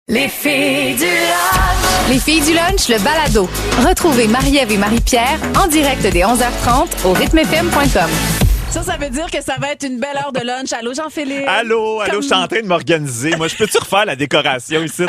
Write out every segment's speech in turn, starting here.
Les filles du lunch. Les filles du lunch, le balado. Retrouvez Marie-Ève et Marie-Pierre en direct dès 11h30 au rythmefm.com. Ça veut dire que ça va être une belle heure de lunch. Allô, Jean-Philippe? Allô, je suis en train de m'organiser. Moi, je peux-tu refaire la décoration ici?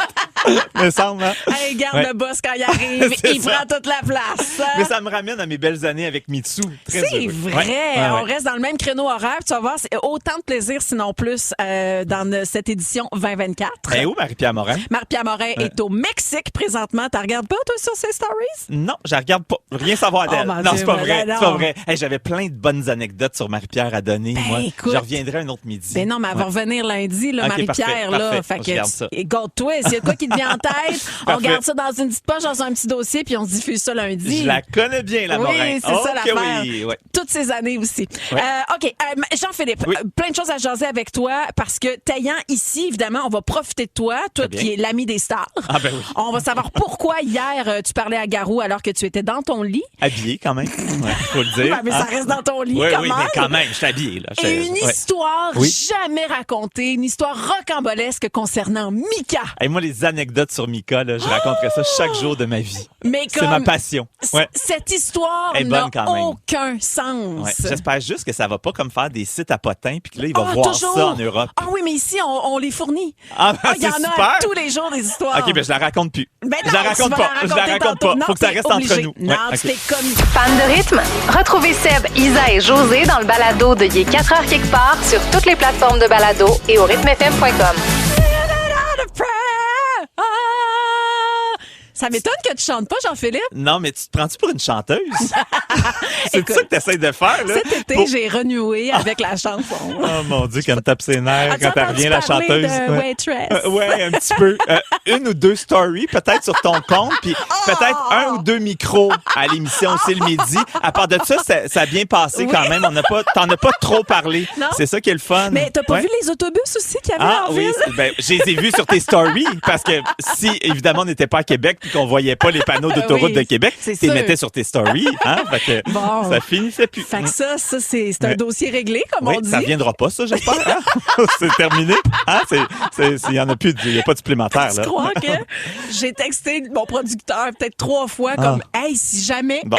Me semble, hein? Hey, garde le boss quand il arrive. Il prend toute la place. Mais ça me ramène à mes belles années avec Mitsu. Très C'est heureux. vrai. Ouais. On reste dans le même créneau horaire. Tu vas voir, c'est autant de plaisir, sinon plus, dans cette édition 2024. Et où, Marie-Pierre Morin? Marie-Pierre Morin est au Mexique présentement. Tu regardes pas, toi, sur ses stories? Non, je la regarde pas. Rien savoir d'elle. mon Non, Dieu, c'est pas mais vrai. non. C'est pas vrai. Hey, j'avais plein de bonnes anecdotes sur Marie-Pierre à donner. Moi, écoute. je reviendrai un autre midi. Ben non, mais elle va revenir lundi, là, Ok, Marie-Pierre. parfait. Là. Fait Je garde ça. et garde-toi. S'il y a de quoi qui te vient en tête, on Parfait. garde ça dans une petite poche, dans un petit dossier, puis on se diffuse ça lundi. Je la connais bien, la Morin. Oui, c'est ça l'affaire. Oui, ouais. Toutes ces années aussi. Ouais. OK, Jean-Philippe, Oui. plein de choses à jaser avec toi parce que t'ayant ici, évidemment, on va profiter de toi, toi Très bien. qui es l'ami des stars. Ah ben oui. On va savoir pourquoi hier, tu parlais à Garou alors que tu étais dans ton lit. Habillé, quand même. Ouais, faut le dire. Ouais, mais ça hein? reste dans ton lit, Oui, quand oui, même. mais quand même, je suis habillé. Là. Et une Ouais. histoire Oui. jamais racontée, une histoire rocambolesque concernant Mika. Hey, moi, les anecdotes sur Mika, là, je raconterais ça chaque jour de ma vie. Mais C'est comme ma passion. Ouais. cette histoire Elle est n'a bonne quand même. aucun sens. Ouais. J'espère juste que ça va pas comme faire des sites à potins puis que là, il va Ah, voir toujours. ça en Europe. Ah oui, mais ici, on les fournit. Ah, ben, Il y en c'est a super. tous les jours des histoires. OK, ben je la raconte plus. Ben je la non, raconte tu vas pas. Je la raconter raconte tantôt. pas. Non, Faut que ça t'es reste entre obligé. nous. Non, Ouais, tu OK. t'es commis. Fan de rythme? Retrouvez Seb, Isa et José dans le balado de Il est 4h quelque part sur toutes les plateformes de balado et au rythmefm.com. Ça m'étonne que tu chantes pas, Jean-Philippe. Non, mais tu te prends-tu pour une chanteuse? C'est Écoute, ça que tu essaies de faire, là? Cet été, Pour- j'ai renoué avec la chanson. Oh mon Dieu, qu'elle me tape ses nerfs As-tu quand elle entendu revient, la parler chanteuse. de Ouais. Waitress? Ouais, un petit peu. Une ou deux stories, peut-être sur ton compte, puis peut-être un ou deux micros à l'émission C'est le midi. À part de ça, ça a bien passé quand même. T'en as pas trop parlé. Non. C'est ça qui est le fun. Mais t'as pas Ouais. vu les autobus aussi qu'il y avait Ah en oui, ville? ben, je les ai vus sur tes stories parce que si évidemment on n'était pas à Québec puis qu'on voyait pas les panneaux d'autoroute Oui, de Québec, c'est tu les sûr. mettais sur tes stories, hein, fait que Bon. ça finissait plus. Fait que ça c'est un Ouais. dossier réglé, comme Oui, on dit. ça reviendra pas, ça, j'espère. Hein? C'est terminé. Hein? Il y en a plus, il y a pas de supplémentaire, Tu là. crois que j'ai texté mon producteur peut-être 3 fois comme « Hey, si jamais... Bon.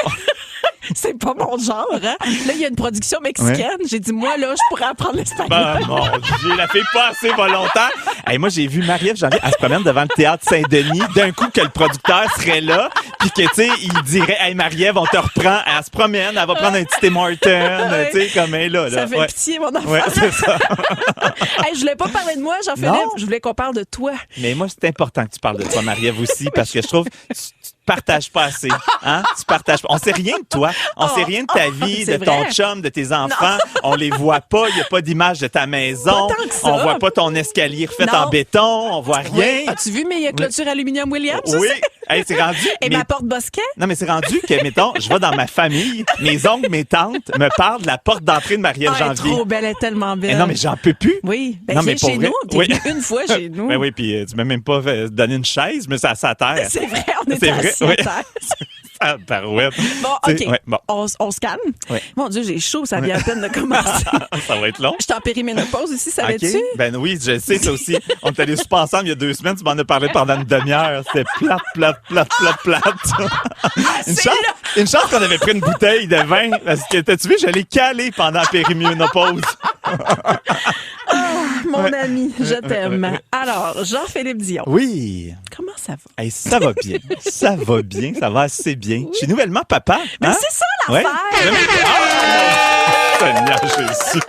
C'est pas mon genre, hein? Là, il y a une production mexicaine. J'ai dit, moi, là, je pourrais apprendre l'espagnol. Ben, mon Dieu, la fille pas assez volontaire. Hey, moi, j'ai vu Marie-Ève Janvier, elle se promène devant le théâtre Saint-Denis. D'un coup, que le producteur serait là, puis que, tu sais, il dirait, hey, Marie-Ève, on te reprend. Elle se promène, elle va prendre un petit Tim Hortons, tu sais, comme elle est là. Ça fait Ouais. pitié, mon enfant. Ouais, c'est ça. Hey, je voulais pas parler de moi, Jean-Philippe. Non. Je voulais qu'on parle de toi. Mais moi, c'est important que tu parles de toi, Marie-Ève, aussi, parce que je trouve que tu te partages pas assez. Hein? Tu partages pas. On sait rien de toi. On sait rien de ta vie, c'est de ton vrai. chum, de tes enfants. On les voit pas. Il y a pas d'image de ta maison. Pas tant que ça. On voit pas ton escalier refait Non. en béton. On voit rien. Oui. As-tu vu mes clôtures aluminium Williams? Oui. Hey, c'est rendu. Et mais- ma porte Bosquet? Non, mais c'est rendu que, mettons, je vais dans ma famille, mes oncles, mes tantes me parlent de la porte d'entrée de Marie-Ève Elle est Janvier. trop belle, elle est tellement belle. Eh non, mais j'en peux plus. Oui, ben Non, viens mais pour chez vrai. nous. T'es Oui. venu une fois chez nous. Ben oui, puis tu m'as même pas donné une chaise, mais c'est à sa terre. C'est vrai, on C'est est vrai, assis oui. à terre. Ah, barouette. Bon, Tu OK. sais, ouais, bon. On se calme. Ouais. Mon Dieu, j'ai chaud, ça vient à peine de commencer. Ça va être long. Je suis en périménopause aussi, OK. savais-tu? Ben oui, je sais, ça aussi. On est allés super ensemble il y a 2 semaines. Tu m'en as parlé pendant une demi-heure. C'était plate. Une chance qu'on avait pris une bouteille de vin. Parce que, t'as-tu vu, je l'ai calé pendant la périménopause. Mon Ouais. ami, je t'aime. ouais. Alors, Jean-Philippe Dion, Oui. comment ça va? Hey, ça va bien. Ça va bien. Ça va assez bien. Je suis nouvellement papa. Mais hein? c'est ça Ouais. l'affaire! Ah! Seigneur Jésus.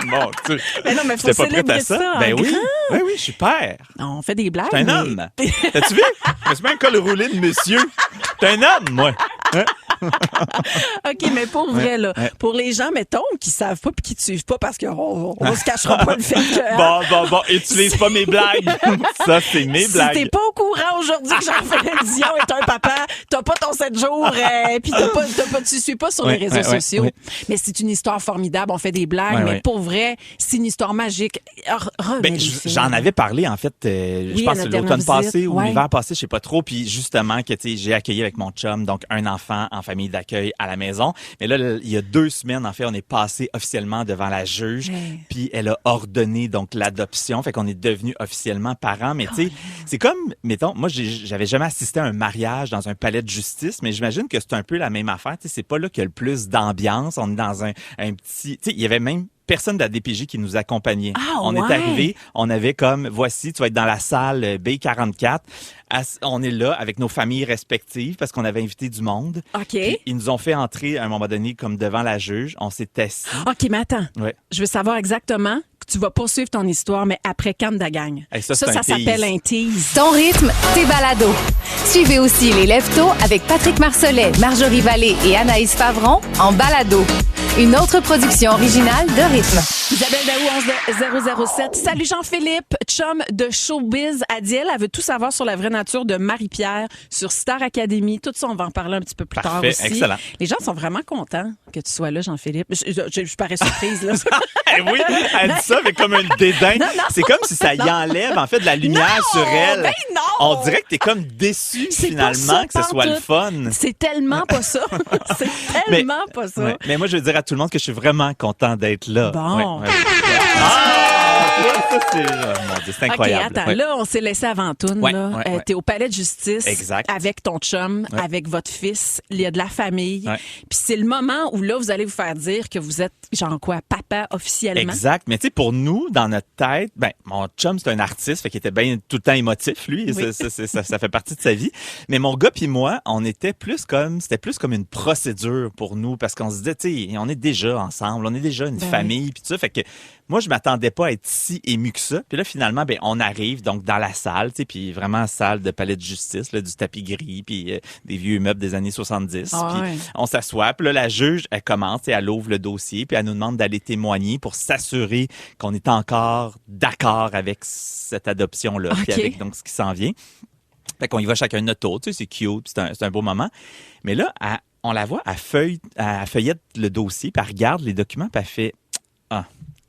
Mon Dieu. Mais non, mais faut J'étais pas prête célébrer à ça. ça en Ben oui. grand. Oui, je suis père. On fait des blagues. T'es un mais- homme. T'as-tu vu? Je me suis mis un col roulé de monsieur. T'es un homme, moi. Hein? OK, mais pour vrai, là, ouais. pour les gens, mettons, qui savent pas puis qui te suivent pas parce qu'on se cachera pas le fait que... Bon. Utilise pas mes blagues. Ça, c'est mes Si blagues. t'es pas au courant aujourd'hui que Jean-Philippe Dion est un papa. T'as pas ton 7 jours, puis tu suis pas sur les réseaux sociaux. Mais c'est une histoire formidable. On fait des blagues, mais pour vrai, c'est une histoire magique. J'en avais parlé, en fait, je pense l'automne passé ou l'hiver passé, je sais pas trop. Puis justement, que j'ai accueilli avec mon chum, donc un enfant en famille d'accueil à la maison. Mais là, il y a 2 semaines, en fait, on est passé officiellement devant la juge. Puis elle a ordonné donc l'adoption. Fait qu'on est devenus officiellement parents. Mais tu sais, c'est comme, mettons, moi, j'avais jamais assisté à un mariage dans un palais de justice, mais j'imagine que c'est un peu la même affaire. Tu sais, c'est pas là qu'il y a le plus d'ambiance. On est dans un petit... Tu sais, il y avait même personne de la DPJ qui nous accompagnait. On est arrivé, on avait comme, voici, tu vas être dans la salle B44. On est là avec nos familles respectives parce qu'on avait invité du monde. OK. Puis, ils nous ont fait entrer à un moment donné comme devant la juge. On s'est assis. OK, mais attends. Ouais. Je veux savoir exactement que tu vas poursuivre ton histoire, mais après quand de la gang. Hey, ça s'appelle un tease. Ton rythme, tes balados. Suivez aussi les Lève-Tôt avec Patrick Marcelet, Marjorie Vallée et Anaïs Favron en balado. Une autre production originale de Rythme. Isabelle Daou, 007. Salut Jean-Philippe, chum de Showbiz. Elle veut tout savoir sur la vraie nature de Marie-Pierre, sur Star Academy. Tout ça, on va en parler un petit peu plus tard aussi. Excellent. Les gens sont vraiment contents que tu sois là, Jean-Philippe. Je parais surprise, là. Oui, elle dit ça avec comme un dédain. Non. C'est comme si ça y enlève, en fait, de la lumière sur elle. Ben non! On dirait que t'es comme déçu, finalement, que ce soit le fun. C'est tellement pas ça. C'est tellement pas ça. Ouais. Mais moi, je veux dire à tout le monde que je suis vraiment content d'être là. Bon. Ça, mon Dieu, c'est incroyable. OK, attends. Là, on s'est laissé avant tout. T'es au palais de justice. Exact. Avec ton chum, avec votre fils. Il y a de la famille. Puis c'est le moment où là, vous allez vous faire dire que vous êtes, genre quoi, papa officiellement. Exact. Mais tu sais, pour nous, dans notre tête, mon chum, c'est un artiste, fait qu'il était bien tout le temps émotif, lui. Oui. Ça fait partie de sa vie. Mais mon gars puis moi, c'était plus comme une procédure pour nous parce qu'on se disait, tu sais, on est déjà ensemble, on est déjà une famille puis tout ça. Fait que moi, je m'attendais pas à être si ému que ça. Puis là, finalement, on arrive donc dans la salle, tu sais, puis vraiment salle de palais de justice, là, du tapis gris, puis des vieux meubles des années 70. Puis on s'assoit. Puis là, la juge, elle commence et elle ouvre le dossier, puis elle nous demande d'aller témoigner pour s'assurer qu'on est encore d'accord avec cette adoption-là, puis avec donc ce qui s'en vient. Fait qu'on y va chacun de notre tour, tu sais, c'est cute, puis c'est un beau moment. Mais là, on la voit, elle feuillette le dossier, puis elle regarde les documents, puis elle fait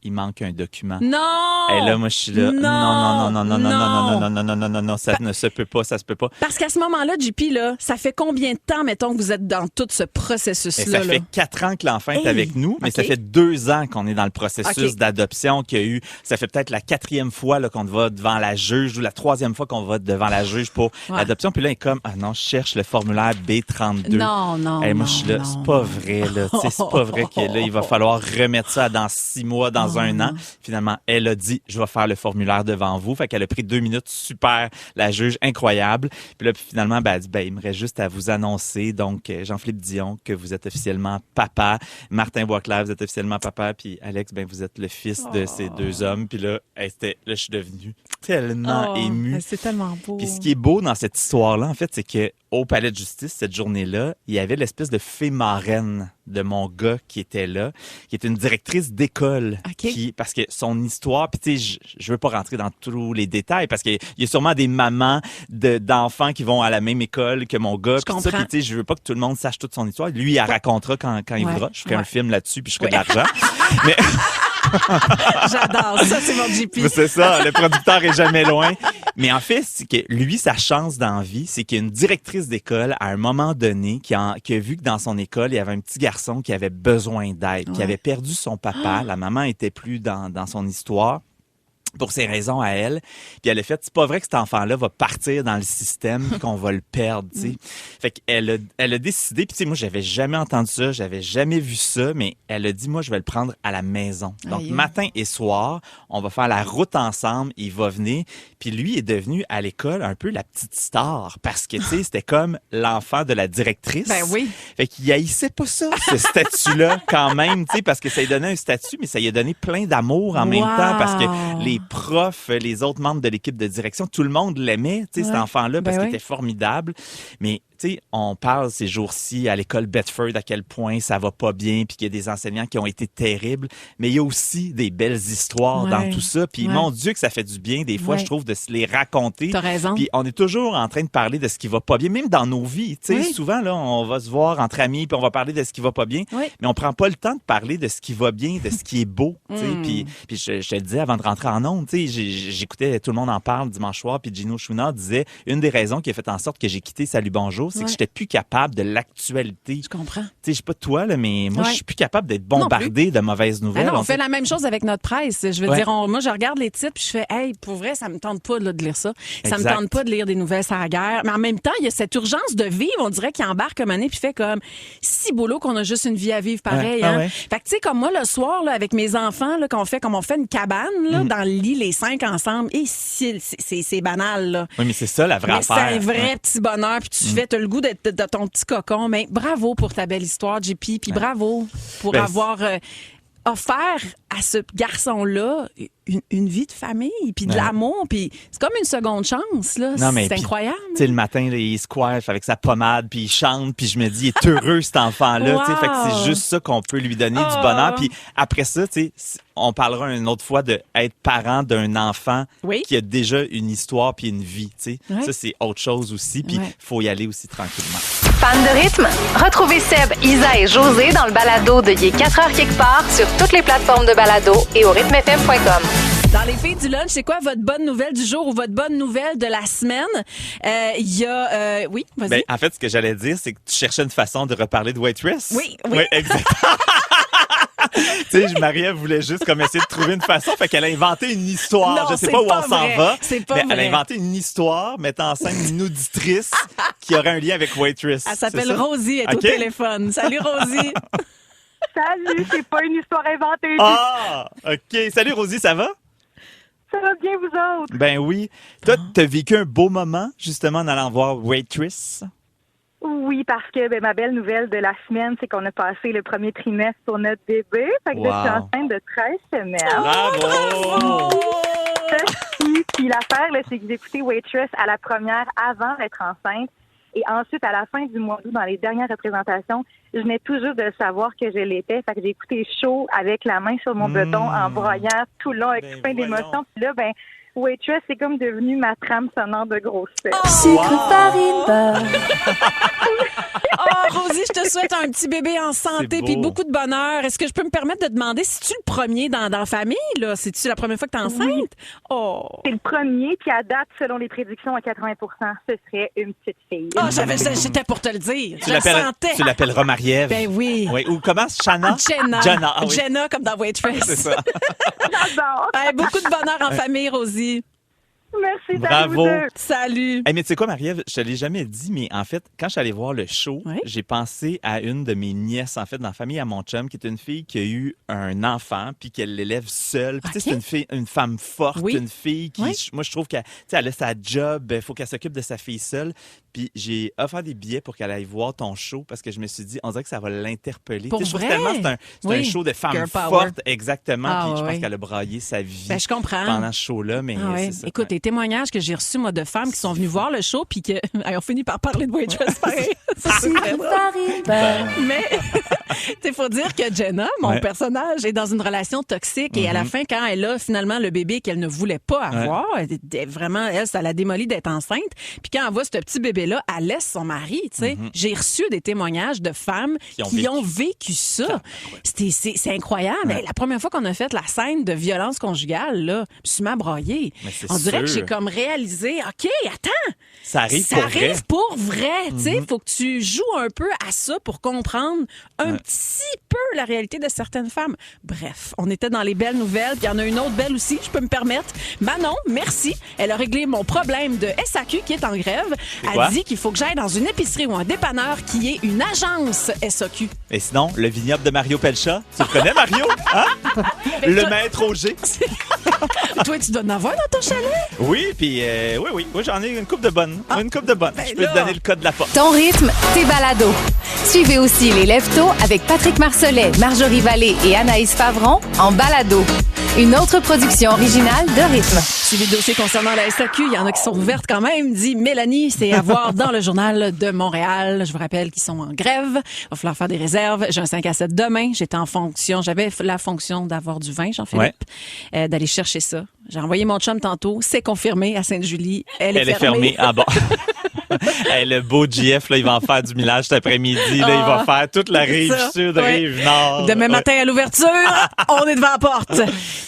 il manque un document. Non! Et là, moi, je suis là. Non, ça ne se peut pas, ça se peut pas. Parce qu'à ce moment-là, JP, là, ça fait combien de temps, mettons, que vous êtes dans tout ce processus-là? Ça fait 4 ans que l'enfant est avec nous, mais ça fait 2 ans qu'on est dans le processus d'adoption qu'il y a eu. Ça fait peut-être la 4e fois là, qu'on va devant la juge ou la 3e fois qu'on va devant la juge pour l'adoption. Puis là, il est comme, je cherche le formulaire B32. Non. Moi, je suis là, c'est pas vrai, là. C'est pas vrai que là, il va falloir remettre ça dans 6 mois, dans 1 an. Finalement, elle a dit, je vais faire le formulaire devant vous. Fait qu'elle a pris 2 minutes, super, la juge, incroyable. Puis là, finalement, elle dit, il me reste juste à vous annoncer, donc, Jean-Philippe Dion, que vous êtes officiellement papa. Martin Boisclair, vous êtes officiellement papa. Puis Alex, vous êtes le fils de ces 2 hommes. Puis là, je suis devenue tellement émue. C'est tellement beau. Puis ce qui est beau dans cette histoire-là, en fait, c'est que au palais de justice, cette journée-là, il y avait l'espèce de fée marraine de mon gars qui était là, qui est une directrice d'école. Parce que son histoire, puis tu sais, je veux pas rentrer dans tous les détails parce qu'il y a sûrement des mamans d'enfants qui vont à la même école que mon gars. Puis tu sais, je veux pas que tout le monde sache toute son histoire. Lui, il la racontera quand il voudra. Je ferai un film là-dessus puis je ferai de l'argent. Mais j'adore ça, c'est mon JP. C'est ça, le producteur est jamais loin. Mais en fait, c'est que lui, sa chance dans la vie, c'est qu'il y a une directrice d'école à un moment donné qui a vu que dans son école, il y avait un petit garçon qui avait besoin d'aide, qui avait perdu son papa. La maman était plus dans son histoire. Pour ses raisons à elle. Puis elle a fait, c'est pas vrai que cet enfant-là va partir dans le système puis qu'on va le perdre, tu sais. Fait qu'elle a décidé, puis tu sais, moi, j'avais jamais entendu ça, j'avais jamais vu ça, mais elle a dit, moi, je vais le prendre à la maison. Donc, matin et soir, on va faire la route ensemble, il va venir. Puis lui est devenu à l'école un peu la petite star parce que, tu sais, c'était comme l'enfant de la directrice. Ben oui. Fait qu'il haïssait pas ça, ce statut-là, quand même, tu sais, parce que ça lui donnait un statut, mais ça lui a donné plein d'amour en même temps parce que les profs, les autres membres de l'équipe de direction, tout le monde l'aimait, tu sais, cet enfant-là, parce qu'il était formidable. Mais tu tu sais, on parle ces jours-ci à l'école Bedford à quel point ça va pas bien puis qu'il y a des enseignants qui ont été terribles, mais il y a aussi des belles histoires dans tout ça. Puis mon Dieu que ça fait du bien des fois, je trouve, de se les raconter. T'as raison. Puis on est toujours en train de parler de ce qui va pas bien, même dans nos vies. Tu sais, souvent là, on va se voir entre amis puis on va parler de ce qui va pas bien, mais on prend pas le temps de parler de ce qui va bien, de ce qui est beau. Tu sais, puis je te le disais avant de rentrer en ondes, tu sais, j'écoutais Tout le monde en parle dimanche soir, puis Gino Chouinard disait une des raisons qui a fait en sorte que j'ai quitté Salut Bonjour, c'est que j'étais plus capable de l'actualité. Je comprends. Tu sais, je sais pas toi là, mais moi je suis plus capable d'être bombardé de mauvaises nouvelles. On fait la même chose avec notre presse. Je veux dire, moi je regarde les titres puis je fais, hey, pour vrai, ça me tente pas là, de lire ça. Ça me tente pas de lire des nouvelles sur la guerre. Mais en même temps, il y a cette urgence de vivre. On dirait qu'il embarque comme année puis fait comme si boulot qu'on a juste une vie à vivre pareil. Hein? Fait que tu sais, comme moi le soir là, avec mes enfants là, qu'on fait comme on fait une cabane là, dans le lit les 5 ensemble. Et c'est banal là. Oui, mais c'est ça la vraie affaire. C'est un vrai petit bonheur puis tu fais, t'as le goût d'être de ton petit cocon. Mais bravo pour ta belle histoire, JP. Puis bravo pour avoir offert à ce garçon-là une vie de famille, puis de l'amour, puis c'est comme une seconde chance, là. C'est incroyable. Tu sais, le matin, là, il se coiffe avec sa pommade, puis il chante, puis je me dis, il est heureux, cet enfant-là. Fait que c'est juste ça qu'on peut lui donner du bonheur. Puis après ça, tu sais, on parlera une autre fois d'être parent d'un enfant qui a déjà une histoire puis une vie, tu sais. Ça, c'est autre chose aussi, puis faut y aller aussi tranquillement. Fan de rythme? Retrouvez Seb, Isa et José dans le balado de Il est 4h quelque part sur toutes les plateformes de balado et au rythmefm.com. Dans les filles du lunch, c'est quoi votre bonne nouvelle du jour ou votre bonne nouvelle de la semaine? Il y a... oui, vas-y. Ben, en fait, ce que j'allais dire, c'est que tu cherchais une façon de reparler de Waitress. Oui, exactement. Tu sais, Marie-Ève voulait juste comme essayer de trouver une façon, fait qu'elle a inventé une histoire. Non, je sais pas où on s'en va. Mais elle a inventé une histoire mettant en scène une auditrice qui aurait un lien avec Waitress. Elle s'appelle Rosie, elle est au téléphone. Salut Rosie. Salut, c'est pas une histoire inventée. Ah, OK. Salut Rosie, ça va? Ça va bien, vous autres? Ben oui. Toi, t'as vécu un beau moment, justement, en allant voir Waitress? Oui, parce que ma belle nouvelle de la semaine, c'est qu'on a passé le premier trimestre sur notre bébé. Fait que je suis enceinte de 13 semaines. Bravo! Puis l'affaire, là, c'est que j'ai écouté Waitress à la première avant d'être enceinte. Et ensuite, à la fin du mois d'août, dans les dernières représentations, je venais tout juste de savoir que je l'étais. Fait que j'ai écouté chaud avec la main sur mon bedon en broyant tout le long avec plein d'émotions. Puis là, Waitress, c'est comme devenu ma trame sonore de grossesse. Sucre, farine, beurre. Rosie, je te souhaite un petit bébé en santé puis beaucoup de bonheur. Est-ce que je peux me permettre de demander, si-tu le premier dans la famille, là? C'est-tu la première fois que tu es enceinte? Oui. C'est le premier, puis à date, selon les prédictions, à 80%, ce serait une petite fille. J'étais pour te le dire. Tu l'appelleras Marie-Ève? Ben oui. Ou comment? Shanna? Jenna. Ah, oui. Jenna, comme dans Waitress. C'est ça. J'adore. Beaucoup de bonheur en famille, Rosie. Merci, bravo. Salut. Mais tu sais quoi, Marie-Ève, je te l'ai jamais dit, mais en fait, quand je suis allé voir le show, j'ai pensé à une de mes nièces, en fait, dans la famille à mon chum, qui est une fille qui a eu un enfant, puis qu'elle l'élève seule. Puis tu sais, c'est une femme forte, une fille qui, moi, je trouve qu'elle a sa job, il faut qu'elle s'occupe de sa fille seule. Puis j'ai offert des billets pour qu'elle aille voir ton show parce que je me suis dit, on dirait que ça va l'interpeller. Pour je vrai? trouve tellement c'est un show de femmes fortes, exactement. Puis je pense qu'elle a braillé sa vie je comprends. pendant ce show-là. Mais c'est ça. Écoute, les témoignages que j'ai reçus, moi, de femmes qui sont venues voir le show puis qui ont fini par parler de Waitress pareil. Mais il faut dire que Jenna, mon personnage, est dans une relation toxique et à la fin, quand elle a finalement le bébé qu'elle ne voulait pas avoir, vraiment, ça l'a démoli d'être enceinte. Puis quand elle voit ce petit bébé-là, elle laisse son mari. Tu sais, j'ai reçu des témoignages de femmes qui ont vécu ça. C'est incroyable. Mais la première fois qu'on a fait la scène de violence conjugale, là, je suis broyée. On dirait que j'ai comme réalisé, OK, attends. Ça arrive pour vrai. Tu sais, faut que tu joues un peu à ça pour comprendre un petit peu la réalité de certaines femmes. Bref, on était dans les belles nouvelles. Puis il y en a une autre belle aussi, je peux me permettre. Manon, merci. Elle a réglé mon problème de SAQ qui est en grève. Elle dit qu'il faut que j'aille dans une épicerie ou un dépanneur qui est une agence SAQ. Et sinon, le vignoble de Mario Pelcha. Tu le connais, Mario? Hein? Le maître Auger. Toi, tu dois en avoir dans ton chalet? Oui, puis oui. Moi, j'en ai une coupe de bonne. Une coupe de bonne. Je peux te donner le code de la porte. Ton rythme, tes balados. Suivez aussi les Lève-Tôt avec Patrick Marcelet, Marjorie Vallée et Anaïs Favron en balado. Une autre production originale de Rythme. Si les dossiers concernant la SAQ, il y en a qui sont ouvertes quand même, dit Mélanie. C'est à voir dans le journal de Montréal. Je vous rappelle qu'ils sont en grève. Il va falloir faire des réserves. J'ai un 5 à 7 demain. J'avais la fonction d'avoir du vin, Jean-Philippe, d'aller chercher ça. J'ai envoyé mon chum tantôt. C'est confirmé à Sainte-Julie. Elle est fermée. Ah bon. Hey, le beau JF, là, il va en faire du millage cet après-midi. Là, il va faire toute la rive sud, rive nord. Demain matin à l'ouverture, on est devant la porte.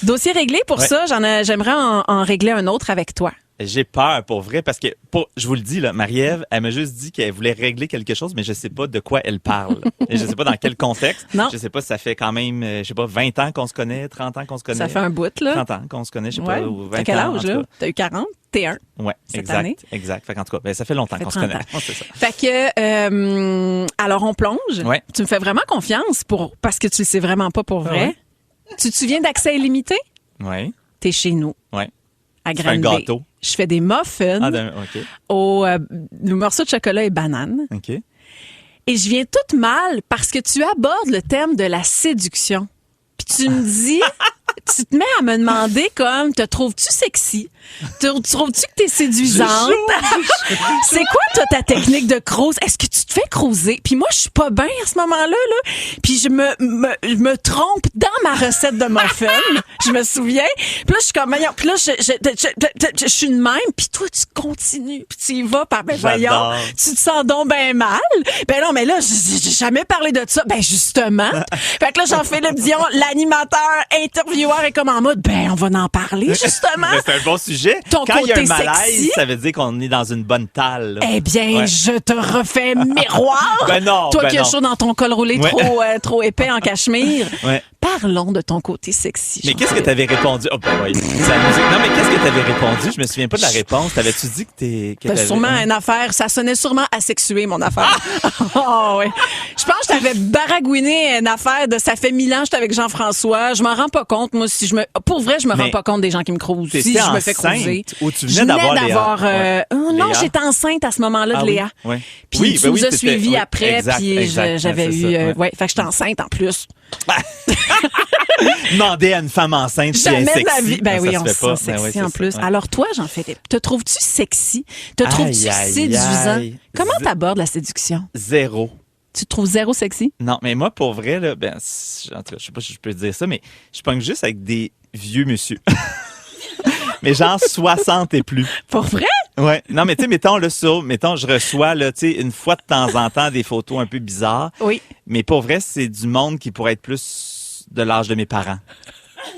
Dossier réglé pour ça. J'aimerais en régler un autre avec toi. J'ai peur, pour vrai, parce que, je vous le dis, là, Marie-Ève, elle m'a juste dit qu'elle voulait régler quelque chose, mais je sais pas de quoi elle parle. Et je sais pas dans quel contexte. Non. Je sais pas si ça fait quand même, 20 ans qu'on se connaît, 30 ans qu'on se connaît. Ça fait un bout, là. 30 ans qu'on se connaît, je sais pas, ou 20 ans. T'as quel âge, là? Cas. T'as eu 40? T'es un. Ouais, exact. Fait qu'en tout cas, ça fait longtemps qu'on se connaît. C'est ça. Fait que, alors on plonge. Ouais. Tu me fais vraiment confiance parce que tu le sais vraiment pas pour vrai. Ouais. Tu te souviens d'accès illimité? Ouais. T'es chez nous. Ouais. À Tu fais un Granby. gâteau. Je fais des muffins OK. au morceau de chocolat et banane. OK. Et je viens toute mal parce que tu abordes le thème de la séduction. Puis tu me dis, tu te mets à me demander comme, te trouves-tu sexy? Trouves-tu que t'es séduisante? C'est quoi, toi, ta technique de crouse? Est-ce que tu te fais crouser? Puis moi, je suis pas bien à ce moment-là, là. Puis je me trompe dans ma recette de muffin. Je me souviens. Puis là, je suis comme, puis là, je suis de même. Puis toi, tu continues. Puis tu y vas par, voyons, tu te sens donc bien mal. Ben non, mais là, j'ai jamais parlé de ça. Ben justement. Fait que là, Jean-Philippe Dion, l'animateur, intervieweur, est comme en mode, ben on va en parler, justement. C'est un bon sujet. Ton Quand il y a un côté malaise, sexy. ça veut dire qu'on est dans une bonne talle. Là. Eh bien, Ouais. je te refais miroir. Ben non, Toi ben qui as non. chaud dans ton col roulé trop épais en cachemire. Ouais. Parlons de ton côté sexy. Mais qu'est-ce que t'avais répondu? Oh, ben oui, c'est la musique. Non, mais qu'est-ce que t'avais répondu? Je me souviens pas de la réponse. T'avais-tu dit que T'as sûrement une affaire, ça sonnait sûrement asexué, mon affaire. Oh, ouais. Je pense que je t'avais baragouiné une affaire de ça fait 1000 ans que j'étais avec Jean-François. Je m'en rends pas compte, moi, pour vrai, je me rends pas compte des gens qui me crousent. Si je me fais crouser. Ou tu venais d'avoir Léa? Ouais. Non, Léa? j'étais enceinte à ce moment-là de Léa. Oui. Puis Oui, tu nous as suivis oui, après, puis j'avais c'est eu... ça, ouais, fait que j'étais enceinte en plus. Demander à une femme enceinte si elle est Jamais de sexy. la vie. Ben oui, ça on se se fait pas. sent Ben sexy oui, en c'est plus. ça, ouais. Alors toi, Jean-Philippe, te trouves-tu sexy? Te trouves-tu Aïe, aïe, séduisant? aïe. Comment t'abordes la séduction? Zéro. Tu te trouves zéro sexy? Non, mais moi, pour vrai, là, en tout cas, je sais pas si je peux dire ça, mais je pogne juste avec des vieux monsieur. Mais genre 60 et plus. Pour vrai? Ouais. Non, mais tu sais, mettons, je reçois, là, tu sais, une fois de temps en temps des photos un peu bizarres. Oui. Mais pour vrai, c'est du monde qui pourrait être plus de l'âge de mes parents.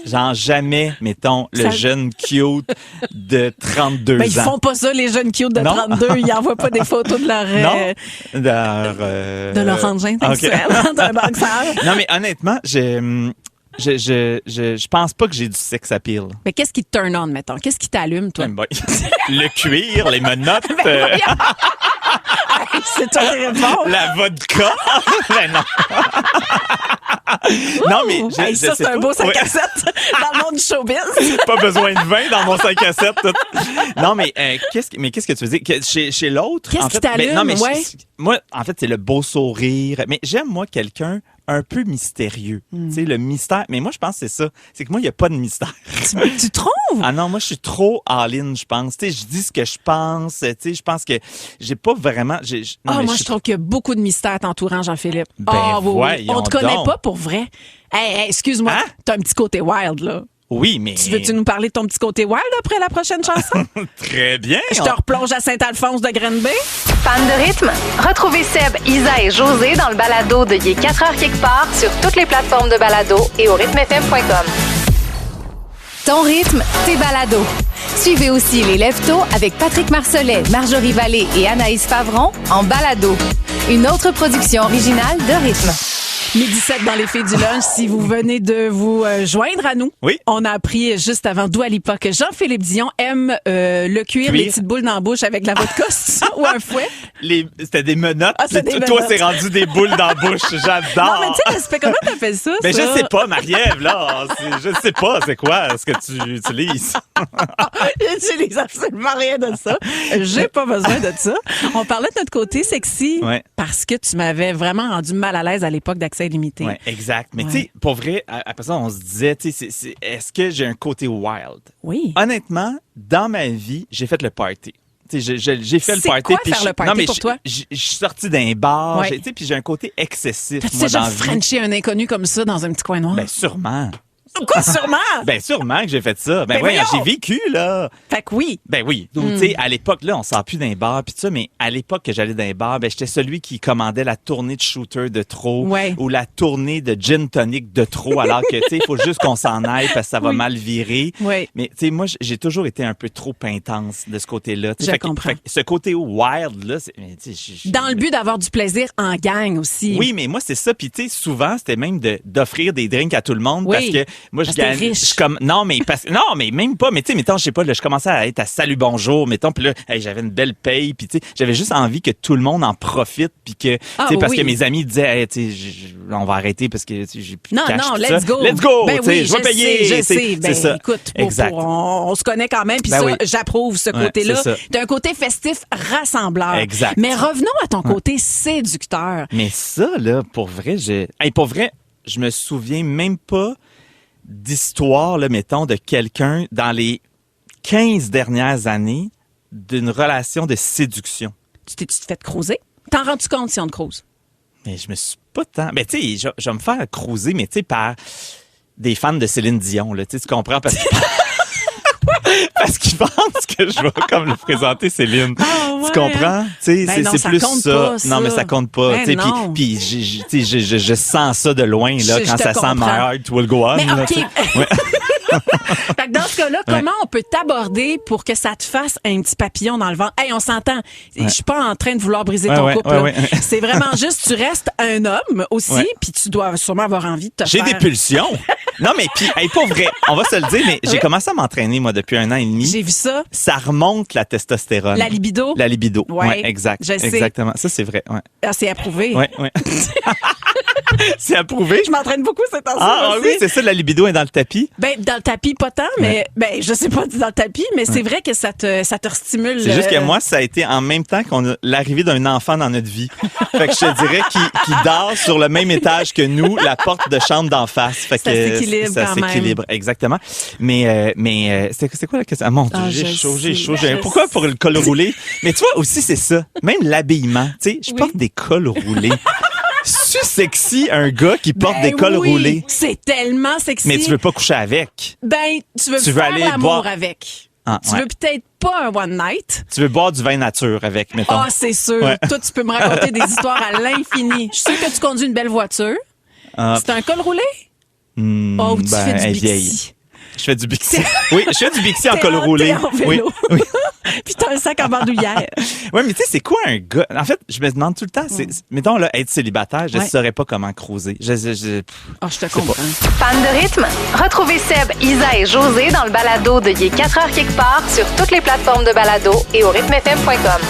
Genre jamais, mettons, le jeune cute de 32 Ben, ans. ils font pas ça, les jeunes cute de Non. 32. Ils envoient pas des photos de leur... Non? de leur engin sexuel, d'un boxeur. Non, mais honnêtement, je pense pas que j'ai du sex appeal. Mais qu'est-ce qui te turn on, mettons? Qu'est-ce qui t'allume, toi? Ben, le cuir, les menottes, C'est toi qui réponds. la vodka. Ben non. Non, mais Hey, ça, sais c'est un pas. beau 5 Ouais. à 7 dans le monde du showbiz. Pas besoin de vin dans mon 5 à 7. Tout. Non, mais qu'est-ce que tu veux dire? Chez l'autre, Qu'est-ce en qui fait, t'allume? non, mais Ouais. moi, en fait, c'est le beau sourire. Mais j'aime, moi, quelqu'un un peu mystérieux. Tu sais, le mystère. Mais moi, je pense que c'est ça. C'est que moi, il n'y a pas de mystère. Tu trouves? Ah non, moi, je suis trop all-in, je pense. Tu sais, je dis ce que je pense. Tu sais, je pense que j'ai pas vraiment... non, mais Moi, je trouve qu'il y a beaucoup de mystères t'entourant, Jean-Philippe. Ben, Oui. voyons On te connaît donc. pas pour vrai. Hey, excuse-moi, Hein? t'as un petit côté wild, là. Oui, mais... Tu veux-tu nous parler de ton petit côté wild après la prochaine chanson? Très bien. Je te replonge à Saint-Alphonse de Granby. Fan de rythme? Retrouvez Seb, Isa et José dans le balado de Il est 4 heures quelque part sur toutes les plateformes de balado et au rythmefm.com. Ton rythme, tes balados. Suivez aussi les Leftos avec Patrick Marcelet, Marjorie Vallée et Anaïs Favron en balado. Une autre production originale de Rythme. 12h17 dans les filles du lunch. Si vous venez de vous joindre à nous, Oui. on a appris juste avant Dua Lipa que Jean-Philippe Dion aime le cuir, les petites boules dans la bouche avec la vodka ou un fouet. C'était des menottes. Ah, c'était puis des toi, menottes. c'est rendu des boules dans la bouche. J'adore. Non, mais tu sais, ça fait comment t'as fait ça? Mais ça? je sais pas, Marie-Ève, là. Je sais pas, c'est quoi ce que tu utilises. J'utilise absolument rien de ça. J'ai pas besoin de ça. On parlait de notre côté sexy Ouais. parce que tu m'avais vraiment rendu mal à l'aise à l'époque d'Accès illimité. Oui, exact. Mais Ouais. tu sais, pour vrai, après ça, on se disait, tu sais, est-ce que j'ai un côté wild? Oui. Honnêtement, dans ma vie, j'ai fait le party. Tu sais, j'ai fait le C'est party. quoi puis faire le party non, mais pour toi? Je suis sorti d'un bar, Ouais. tu sais, puis j'ai un côté excessif, T'as-tu moi, déjà dans la vie. frenché un inconnu comme ça dans un petit coin noir? Ben, sûrement. Quoi, sûrement? Ben, sûrement que j'ai fait ça. Ben, Ben, voyons, voyons. j'ai vécu, là. Fait que oui. Ben oui. Tu sais, à l'époque, là, on sort plus d'un bar puis tout ça, mais à l'époque que j'allais d'un bar, ben j'étais celui qui commandait la tournée de shooter de trop Ouais. ou la tournée de gin tonic de trop, alors que, tu sais, il faut juste qu'on s'en aille parce que ça va mal virer. Oui. Mais, tu sais, moi, j'ai toujours été un peu trop intense de ce côté-là. Tu sais, Je comprends. fait que ce côté wild, là, c'est... mais, tu sais, Dans le but d'avoir du plaisir en gang aussi. Oui, mais moi, c'est ça. Puis, tu sais, souvent, c'était même d'offrir des drinks à tout le monde Oui. parce que moi, je Parce que t'es gagne. riche. Non, mais même pas. Mais, tu sais, mettons, je sais pas, là, je commençais à être à Salut Bonjour, mettons, puis là, hey, j'avais une belle paye. Puis, tu sais, j'avais juste envie que tout le monde en profite. Puis que, Ah, tu sais, parce oui. que mes amis disaient, hey, tu sais, on va arrêter parce que tu sais, j'ai plus de Non, cash. non, tout let's ça. go. Let's go. Ben tu sais, oui, je vais payer. Je tu sais, sais. Ben, c'est ça. écoute, Exact. on se connaît quand même. Puis Ben ça, oui. j'approuve ce Ouais, côté-là. c'est ça. D'un côté festif, rassembleur. Exact. Mais revenons à ton côté séducteur. Mais ça, là, pour vrai, je me souviens même pas d'histoire, là, mettons, de quelqu'un dans les 15 dernières années d'une relation de séduction. Tu t'es fait creuser? T'en rends-tu compte si on te creuse? Mais je me suis pas tant... Mais tu sais, je vais me faire cruiser, mais tu sais, par des fans de Céline Dion, là, tu sais, tu comprends? Parce que... Parce qu'ils pensent que je vais comme le présenter Céline. Ah ouais, Tu comprends? Tu sais, Ben non, c'est ça plus compte ça. pas, ça. Non, mais ça compte pas. Ben Tu sais, non. puis tu sais, je sens ça de loin là, Je quand te ça sent comprends. My Heart Will Go On. Mais là, OK. tu sais. Ouais. Fait que dans ce cas-là, comment on peut t'aborder pour que ça te fasse un petit papillon dans le ventre? Hey, on s'entend. Je suis pas en train de vouloir briser ton couple. là. ouais. C'est vraiment juste, tu restes un homme aussi, Ouais. puis tu dois sûrement avoir envie de te J'ai faire... des pulsions. Non, mais puis, hey, pas vrai. On va se le dire, mais j'ai Oui. commencé à m'entraîner, moi, depuis 1 an et demi. J'ai vu ça. Ça remonte la testostérone. La libido? La libido. Ouais, Ouais, exact. je sais. Exactement. Ça, c'est vrai. Ouais. Ah, c'est approuvé. Ouais. C'est approuvé. Je m'entraîne beaucoup cette temps-ci Ah aussi. oui, c'est ça, la libido est dans le tapis. Ben, dans le tapis, pas tant, mais ben, je sais pas dans le tapis, mais c'est vrai que ça te stimule. C'est juste que moi, ça a été en même temps qu'on a l'arrivée d'un enfant dans notre vie. Fait que je te dirais qu'il dort sur le même étage que nous, la porte de chambre d'en face. Fait Ça que s'équilibre ça quand s'équilibre, exactement. Mais c'est quoi la question? Ah, mon Dieu, Ah, j'ai je chaud, j'ai sais, chaud. je Pourquoi pour le col roulé? Mais tu vois aussi, c'est ça. Même l'habillement. Tu sais, je Oui. porte des cols roulés. C'est sexy un gars qui porte des cols oui, roulés. C'est tellement sexy. Mais tu veux pas coucher avec. Ben, tu veux Tu veux faire aller l'amour boire- avec. Ah, Tu ouais. veux peut-être pas un one night. Tu veux boire du vin nature avec, mettons. Ah, c'est sûr. Ouais. Toi, tu peux me raconter des histoires à l'infini. Je suis sûre que tu conduis une belle voiture. Ah. C'est un col roulé? Hmm, Oh, tu fais du elle est Bixi. vieille. Je fais du Bixi. Oui, je fais du Bixi en T'es col roulé. t'es en vélo. Oui, oui. Puis t'as un sac en bandoulière. Ouais, mais tu sais, c'est quoi un gars? En fait, je me demande tout le temps, mettons, là, être célibataire, je Ouais. saurais pas comment cruiser. Oh, je te comprends. Fan de rythme? Retrouvez Seb, Isa et José dans le balado de Il est 4 heures quelque part sur toutes les plateformes de balado et au rythmefm.com.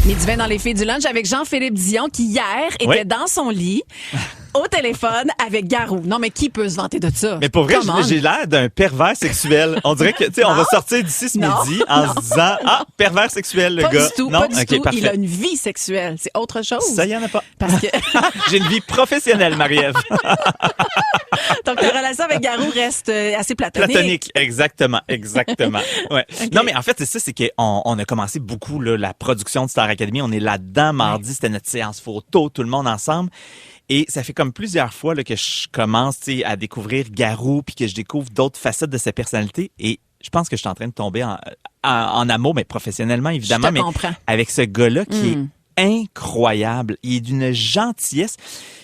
Midi 20 dans les filles du lunch avec Jean-Philippe Dion qui hier était Oui. dans son lit au téléphone avec Garou. Non, mais qui peut se vanter de ça? Mais pour vrai, Come on. j'ai l'air d'un pervers sexuel. On dirait que, tu sais, on va sortir d'ici ce Non. midi en se disant, ah, pervers sexuel, le Pas gars. du tout, non? pas du Ok, tout. parfait. Il a une vie sexuelle. C'est autre chose. Ça, y en a pas. Parce que J'ai une vie professionnelle, Marie-Ève. donc ta relation avec Garou reste assez platonique. Platonique, exactement. Ouais. Ok. Non, mais en fait, c'est ça, c'est qu'on a commencé beaucoup là, la production de Star Academy. On est là-dedans mardi, c'était notre séance photo, tout le monde ensemble. Et ça fait comme plusieurs fois là, que je commence tu sais, à découvrir Garou puis que je découvre d'autres facettes de sa personnalité. Et je pense que je suis en train de tomber en amour, mais professionnellement, évidemment. Je te mais comprends. avec ce gars-là qui est incroyable. Il est d'une gentillesse.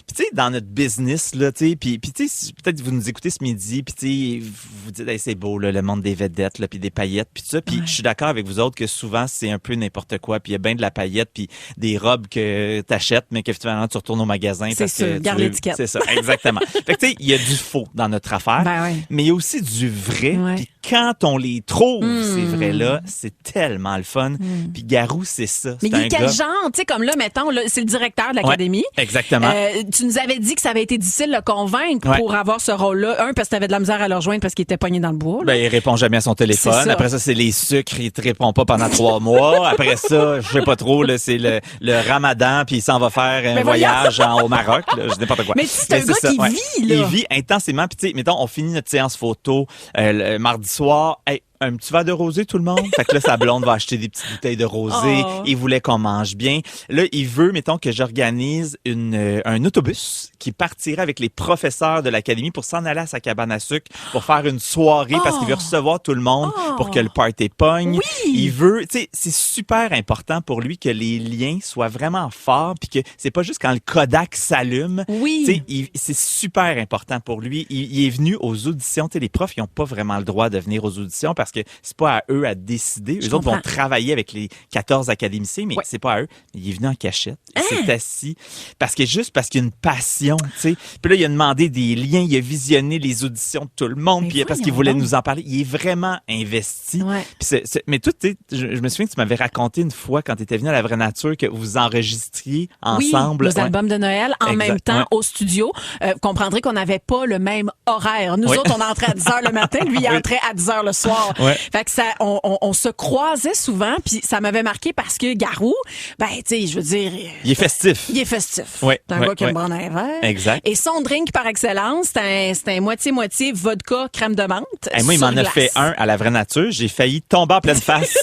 Puis tu sais, dans notre business, là, tu sais, puis tu sais, peut-être vous nous écoutez ce midi, puis tu sais, vous vous dites, hey, c'est beau, là, le monde des vedettes, là, puis des paillettes, puis tout ça. Puis je suis d'accord avec vous autres que souvent, c'est un peu n'importe quoi, puis il y a bien de la paillette, puis des robes que t'achètes, mais que finalement, tu retournes au magasin. C'est ça, garde l'étiquette. C'est ça, exactement. Fait que tu sais, il y a du faux dans notre affaire, mais il y a aussi du vrai. Puis quand on les trouve, ces vrais-là, c'est tellement le fun. Puis Garou, c'est ça. Mais il est quel genre? Tu sais, comme là, mettons, là, c'est le directeur de l'Académie. Exactement. Tu nous avais dit que ça avait été difficile de le convaincre pour avoir ce rôle-là. Un, parce que tu avais de la misère à le rejoindre parce qu'il était pogné dans le bois. Ben, il répond jamais à son téléphone. Après ça, c'est les sucres. Il te répond pas pendant 3 mois. Après ça, je sais pas trop, là, c'est le ramadan, puis il s'en va faire un voyage au Maroc. Là, je dis n'importe quoi. Mais c'est un gars qui vit, là. Il vit intensément. Puis tu sais, mettons, on finit notre séance photo le mardi soir. Hey, un petit verre de rosé, tout le monde. Fait que là, sa blonde va acheter des petites bouteilles de rosé. Il voulait qu'on mange bien. Là, il veut, mettons, que j'organise un autobus qui partirait avec les professeurs de l'Académie pour s'en aller à sa cabane à sucre pour faire une soirée parce qu'il veut recevoir tout le monde pour que le party pogne. Il veut, tu sais, c'est super important pour lui que les liens soient vraiment forts puis que c'est pas juste quand le Kodak s'allume. Tu sais, c'est super important pour lui. Il est venu aux auditions. Tu sais, les profs, ils ont pas vraiment le droit de venir aux auditions parce que c'est pas à eux à décider. Eux autres vont travailler avec les 14 académiciens, mais c'est pas à eux. Il est venu en cachette. Il s'est assis. Parce qu'il y a une passion, tu sais. Puis là, il a demandé des liens. Il a visionné les auditions de tout le monde. Puis parce qu'il voulait nous en parler. Il est vraiment investi. Puis mais toi, tu sais, je me souviens que tu m'avais raconté une fois quand tu étais venu à La Vraie Nature que vous enregistriez ensemble. Nos albums de Noël en même temps au studio. Vous comprendrez qu'on n'avait pas le même horaire. Nous autres, on entrait à 10 h le matin. Lui, il entrait à 10 h le soir. Fait que ça, on se croisait souvent, puis ça m'avait marqué parce que Garou, ben, tu sais, je veux dire... Il est festif. C'est un gars qui aime prendre un verre. Exact. Et son drink par excellence, c'est un moitié-moitié vodka, crème de menthe. Moi, il m'en a fait un à La Vraie Nature. J'ai failli tomber en pleine face.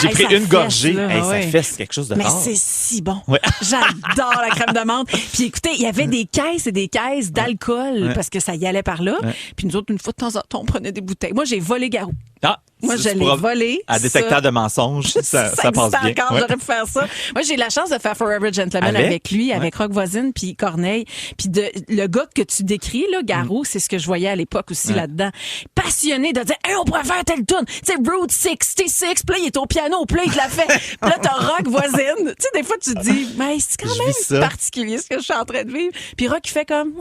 J'ai pris une gorgée. Ça fesse quelque chose de rare. Mais c'est si bon. J'adore la crème de menthe. Puis écoutez, il y avait des caisses et des caisses d'alcool parce que ça y allait par là. Puis nous autres, une fois de temps en temps, on prenait des bouteilles. Moi, j'ai volé Garou. Moi, je l'ai volé. À détecteur de mensonges, ça passe bien. J'aurais pu faire ça. Moi, j'ai la chance de faire Forever Gentleman avec lui, avec Rock Voisine, puis Corneille. Puis le gars que tu décris, là, Garou, c'est ce que je voyais à l'époque aussi là-dedans. Passionné de dire, hey, on pourrait faire telle tune. Tu sais, Route 66, puis là, il est au piano, puis là, il te l'a fait. Puis là, t'as Rock Voisine. Tu sais, des fois, tu te dis, mais c'est quand même particulier ce que je suis en train de vivre. Puis Rock, il fait comme,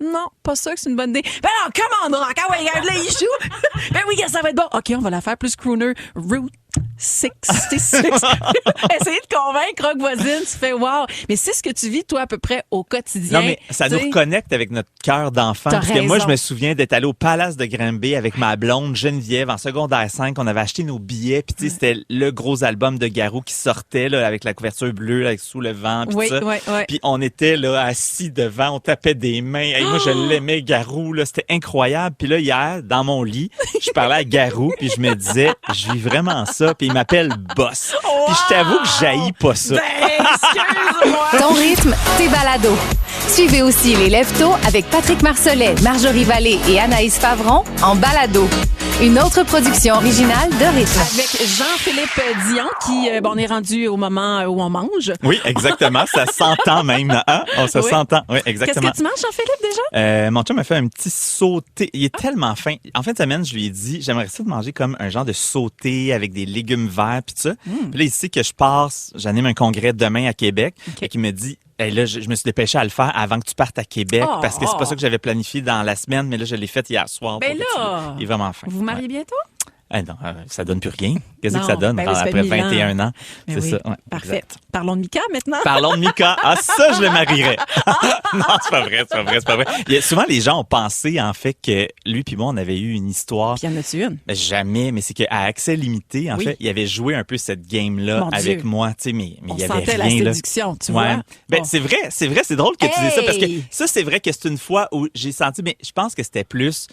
non, pas sûr que c'est une bonne idée. Ben non, come on, Rock. Ah ouais, regarde, là, il joue. Ben oui, ça va être bon. OK, on va la faire plus crooner. Route 66. Essayez de convaincre Rock Voisine, tu fais wow. Mais c'est ce que tu vis, toi, à peu près au quotidien. Non, mais ça nous reconnecte avec notre cœur d'enfant. Parce que moi, je me souviens d'être allé au Palace de Granby avec ma blonde Geneviève en secondaire 5. On avait acheté nos billets. Puis, tu sais, c'était le gros album de Garou qui sortait, là, avec la couverture bleue, là, avec Sous le vent. Puis tout ça. Puis, on était, là, assis devant. On tapait des mains. Hey, moi, je l'aimais, Garou, là. C'était incroyable. Puis là, hier, dans mon lit, je parlais à Garou. Puis, je me disais, je vis vraiment ça. Puis, il m'appelle Boss. Puis, je t'avoue que j'haïs pas ça. Ben, excuse-moi. Ton rythme, tes balados. Suivez aussi les Lève-Tôt avec Patrick Marcelet, Marjorie Vallée et Anaïs Favron en balado. Une autre production originale de Rythme. Avec Jean-Philippe Dion qui, on est rendu au moment où on mange. Oui, exactement. Ça s'entend même. Hein? Ça s'entend. Oui, exactement. Qu'est-ce que tu manges, Jean-Philippe, déjà? Mon chum m'a fait un petit sauté. Il est tellement fin. En fin de semaine, je lui ai dit, j'aimerais ça de manger comme un genre de sauté avec des légumes verts pis tout ça. Puis là, il sait que je passe, j'anime un congrès demain à Québec. Et qu'il me dit, hey, là, je me suis dépêché à le faire avant que tu partes à Québec parce que c'est pas ça que j'avais planifié dans la semaine, mais là, je l'ai fait hier soir. Ben là, il est vraiment fin. Vous mariez bientôt? Non, ça donne plus rien. Qu'est-ce que ça donne après 21 ans? C'est ça. Ouais, parfait. Exact. Parlons de Mika maintenant. Parlons de Mika. Ah, ça, je le marierais. Non, c'est pas vrai. Souvent, les gens ont pensé, en fait, que lui puis moi, on avait eu une histoire. Puis y en a-tu une? Jamais, mais c'est qu'à accès limité, en fait, il avait joué un peu cette game-là avec moi, tu sais, mais il y avait rien, là. On sentait la séduction, tu vois. Ben, c'est vrai, c'est drôle que tu dises ça, parce que ça, c'est vrai que c'est une fois où j'ai senti, mais je pense que c'était plus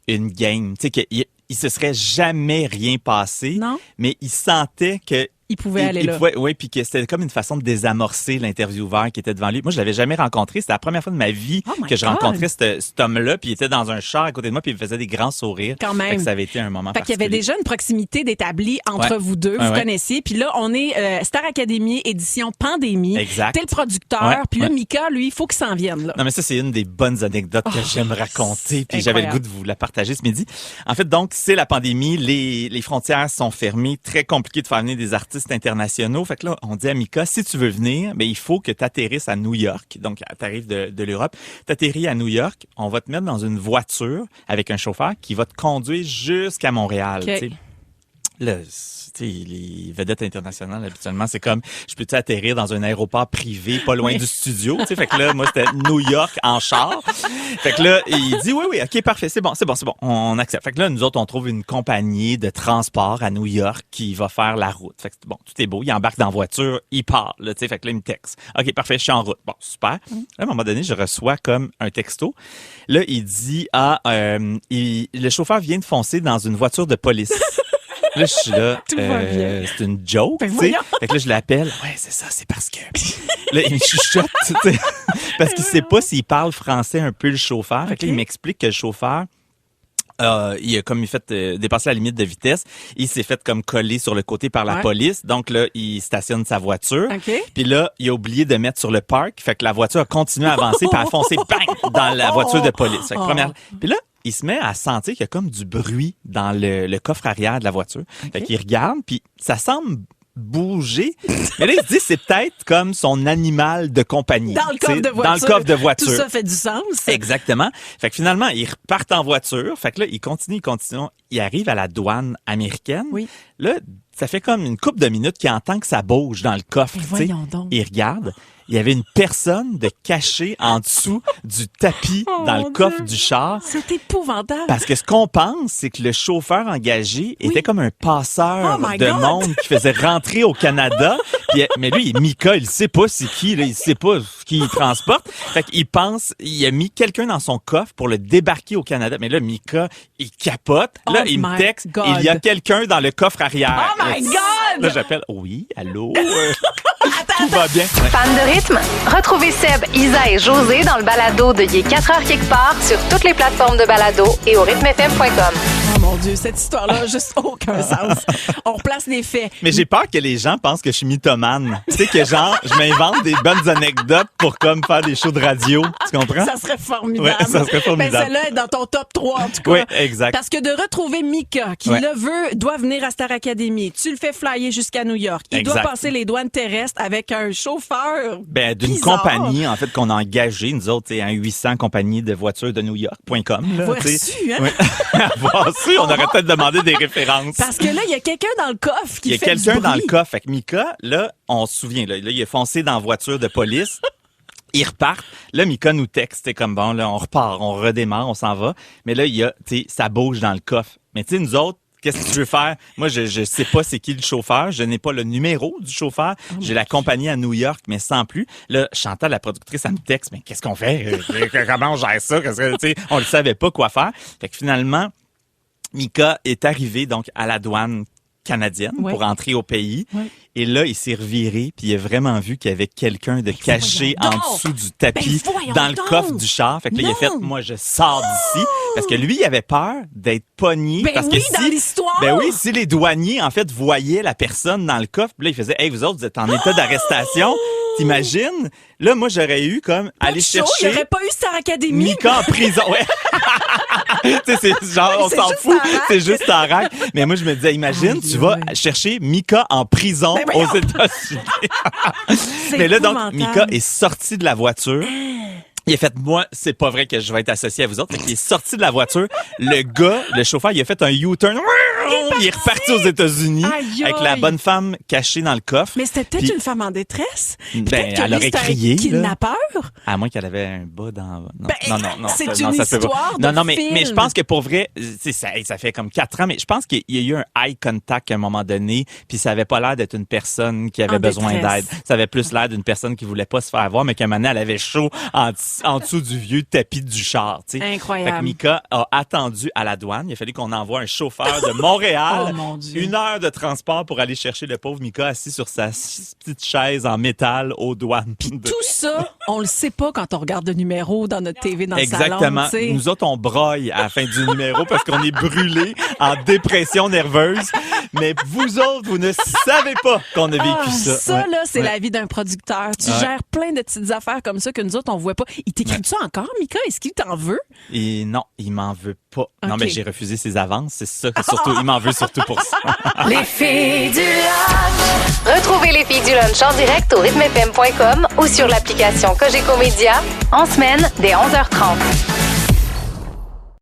une game, tu sais, qu'il se serait jamais rien passé, mais il sentait que il pouvait aller là. Oui, puis que c'était comme une façon de désamorcer l'intervieweur qui était devant lui. Moi, je l'avais jamais rencontré. C'était la première fois de ma vie que je rencontrais cet homme-là, puis il était dans un char à côté de moi, puis il me faisait des grands sourires. Quand même. Fait que ça avait été un moment particulier. Fait qu'il y avait déjà une proximité d'établie entre vous deux. Vous connaissiez. Puis là, on est Star Academy, édition pandémie. Exact. T'es le producteur. Puis là, Mika, lui, il faut qu'il s'en vienne. Là. Non, mais ça, c'est une des bonnes anecdotes que j'aime raconter. Puis j'avais le goût de vous la partager ce midi. En fait, donc, c'est la pandémie. Les frontières sont fermées. Très compliqué de faire venir des artistes internationaux. Fait que là, on dit à Mika, si tu veux venir, il faut que tu atterrisses à New York. Donc, tu arrives de l'Europe. Tu atterris à New York. On va te mettre dans une voiture avec un chauffeur qui va te conduire jusqu'à Montréal. Okay. Là, les vedettes internationales, habituellement, c'est comme, je peux-tu atterrir dans un aéroport privé pas loin du studio? Fait que là, moi, c'était New York en char. Fait que là, il dit, oui, OK, parfait, c'est bon, on accepte. Fait que là, nous autres, on trouve une compagnie de transport à New York qui va faire la route. Fait que bon, tout est beau, il embarque dans la voiture, il part, là, fait que là, il me texte. OK, parfait, je suis en route. Bon, super. Là, à un moment donné, je reçois comme un texto. Là, il dit, le chauffeur vient de foncer dans une voiture de police. Là, je suis là, c'est une joke, tu sais. Fait que là, je l'appelle. Ouais, c'est ça, c'est parce que... Là, il me chuchote, tu sais. Parce qu'il sait pas s'il parle français un peu, le chauffeur. Fait que là, il m'explique que le chauffeur, il a comme fait dépasser la limite de vitesse. Il s'est fait comme coller sur le côté par la police. Donc là, il stationne sa voiture. Puis là, il a oublié de mettre sur le parc. Fait que la voiture a continué à avancer puis a foncé bang dans la voiture de police. Fait que Puis là, il se met à sentir qu'il y a comme du bruit dans le coffre arrière de la voiture. Fait qu'il regarde, puis ça semble bouger. Mais là, il se dit c'est peut-être comme son animal de compagnie. Dans le coffre de voiture. Dans le coffre de voiture. Tout ça fait du sens. Exactement. Fait que finalement, ils repartent en voiture. Fait que là, il continue. Il arrive à la douane américaine. Oui. Là, ça fait comme une couple de minutes qu'il entend que ça bouge dans le coffre. Voyons donc. Il regarde. Il y avait une personne de cachée en dessous du tapis dans le coffre du char. C'est épouvantable. Parce que ce qu'on pense, c'est que le chauffeur engagé était comme un passeur de monde qui faisait rentrer au Canada. Puis, mais lui, Mika, il sait pas c'est qui, là, il sait pas qui il transporte. Fait qu'il pense, il a mis quelqu'un dans son coffre pour le débarquer au Canada. Mais là, Mika, il capote. Là, il me texte, il y a quelqu'un dans le coffre arrière. Oh my God! Là, j'appelle, oui, allô? Tout va bien. Fan de rythme? Retrouvez Seb, Isa et José dans le balado de Il est 4h quelque part sur toutes les plateformes de balado et au rythmefm.com. Oh mon Dieu, cette histoire-là n'a juste aucun sens. On replace les faits. Mais j'ai peur que les gens pensent que je suis mythomane. Tu sais, que genre, je m'invente des bonnes anecdotes pour comme faire des shows de radio. Tu comprends? Ça serait formidable. Ouais, ça serait formidable. Ben, celle-là est dans ton top 3, en tout cas. Oui, exact. Parce que de retrouver Mika, qui doit venir à Star Academy, tu le fais flyer jusqu'à New York. Il doit passer les douanes terrestres avec un chauffeur d'une bizarre. Compagnie, en fait, qu'on a engagé, nous autres, un 800 compagnie de voitures de New York.com. Avoir su, hein? Oui. Avoir su, on aurait peut-être demandé des références. Parce que là, il y a quelqu'un dans le coffre qui fait du bruit. Il y a quelqu'un dans le coffre. Fait que Mika, là, on se souvient, là, il est foncé dans la voiture de police. Ils repartent. Là, Mika nous texte. C'est comme bon, là, on repart, on redémarre, on s'en va. Mais là, il y a, ça bouge dans le coffre. Mais tu sais, nous autres, qu'est-ce que tu veux faire? Moi, je sais pas c'est qui le chauffeur. Je n'ai pas le numéro du chauffeur. J'ai la compagnie à New York, mais sans plus. Là, Chantal, la productrice, elle me texte. Mais qu'est-ce qu'on fait? Comment on gère ça? On le savait pas quoi faire. Fait que finalement, Mika est arrivé donc à la douane canadienne pour entrer au pays. Et là, il s'est reviré puis il a vraiment vu qu'il y avait quelqu'un de caché en dessous du tapis dans le coffre du char. Fait que là, il a fait, moi, je sors d'ici. Parce que lui, il avait peur d'être pogné. Parce que dans l'histoire. Ben oui, si les douaniers, en fait, voyaient la personne dans le coffre, là, ils faisaient, hey, vous autres, vous êtes en état d'arrestation. T'imagines? Là, moi, j'aurais eu comme aller chercher. Il n'y aurait pas eu Star Academy. Mika en prison. Ouais. Tu sais, c'est genre, on s'en fout. C'est juste en règle. Mais moi, je me disais, imagine, tu vas chercher Mika en prison aux États-Unis. Mais là, donc, Mika est sorti de la voiture. Il a fait, moi, c'est pas vrai que je vais être associé à vous autres. Fait qu'il est sorti de la voiture. Le gars, le chauffeur, il a fait un U-turn. Il est reparti aux États-Unis avec la bonne femme cachée dans le coffre. Mais c'était peut-être une femme en détresse. Ben, elle aurait crié. Kidnappeur. À moins qu'elle avait un bas dans... Non. C'est une histoire de Non, mais je pense que pour vrai, ça fait comme 4 ans, mais je pense qu'il y a eu un eye contact à un moment donné, puis ça avait pas l'air d'être une personne qui avait besoin d'aide. Ça avait plus l'air d'une personne qui voulait pas se faire voir, mais qu'à un moment donné, elle avait chaud en dessous du vieux tapis du char. T'sais. Incroyable. Fait que Mika a attendu à la douane. Il a fallu qu'on envoie un chauffeur de Montréal Montréal. Oh, mon Dieu. 1 heure de transport pour aller chercher le pauvre Mika assis sur sa petite chaise en métal aux douanes. Tout ça, on le sait pas quand on regarde le numéro dans notre TV dans Exactement. le salon. Exactement. Nous autres, on broille à la fin du numéro parce qu'on est brûlés en dépression nerveuse. Mais vous autres, vous ne savez pas qu'on a vécu ça. Ça, Ouais. là, c'est Ouais. la vie d'un producteur. Tu Ouais. gères plein de petites affaires comme ça que nous autres, on voit pas. Il t'écrit ça encore, Mika? Est-ce qu'il t'en veut? Et non, il m'en veut pas. Non, Ok. mais j'ai refusé ses avances. C'est ça. Surtout, il m'en veut surtout pour ça. Les filles du lunch. Retrouvez les filles du lunch en direct au rythmefm.com ou sur l'application Cogeco Média en semaine dès 11h30.